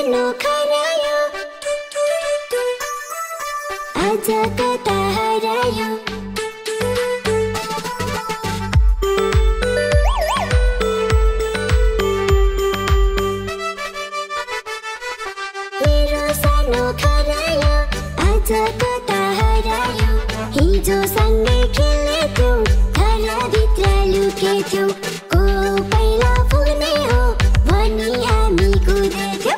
सानो खरायो आज कता हरायो मेरो सानो खरायो आज कता हरायो हिजो सँगै खेलेथ्यौ घरभित्र लुकेथ्यौ को पहिला पुग्ने हो भनी हामी कुदेथ्यौ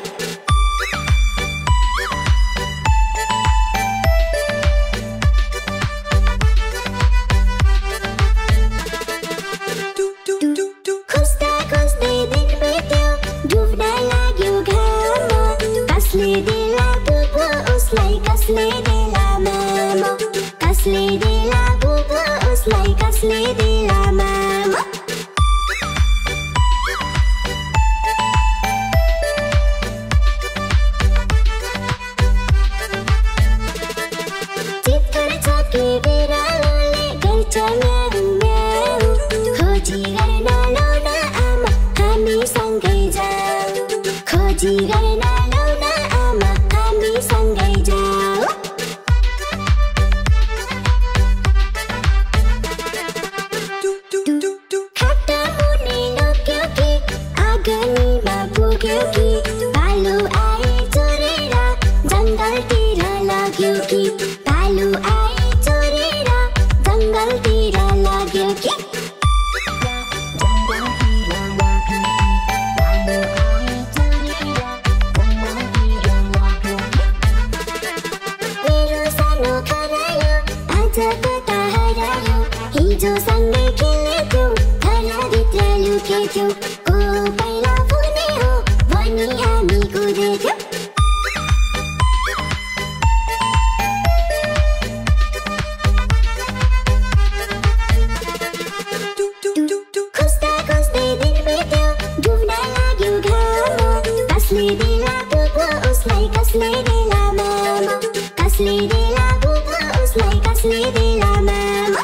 खोज्दा खोज्दै दिन बित्यो डुब्न लाग्यो घाम कसले देला बुबु उसलाई कसले देला मामा कसले देला बुबु उसलाई कसले देला मामा चितकर छके बिरालोले गर्छ म्याउ म्याउ खोजी गर्न लाउन आमा हामी सँगै जाऊ खोजी गर्न लाउन आमा हामी सँगै जाऊ खाटा मुनि लग्यो कि आँगनीमा पुग्यो कि भालु आए चोरेर जङ्गलतिर लाग्यो कि भालु आए चोरेर जङ्गलतिर लाग्यो कि मेरो सानो खरायो आज कता हरायो हिजो सँगै खेलेथ्यौ घरभित्र लुकेथ्यौ को पहिला पुग्ने हो भनी हामी कुदेथ्यौ खोज्दा खोज्दै दिन बित्यो डुब्न लाग्यो घाम कसले देला बुबु उसलाई कसले देला मामा कसले देला बुबु उसलाई कसले देला मामा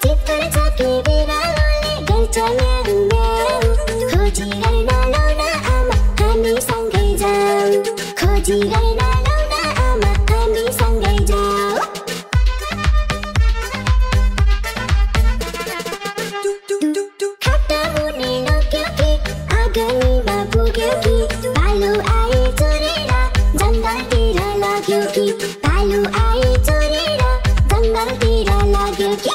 चितकर छके बिरालोले गर्छ म्याउ म्याउ खोजी गर्न लाउन आमा हामी सँगै जाऊ खोजी गर्न लाउन आमा हामी सँगै जाऊ खाटा मुनि लग्यो कि आँगनीमा पुग्यो कि भालु आए चोरेर जङ्गलतिर लाग्यो कि भालु आए चोरेर जङ्गलतिर लाग्यो कि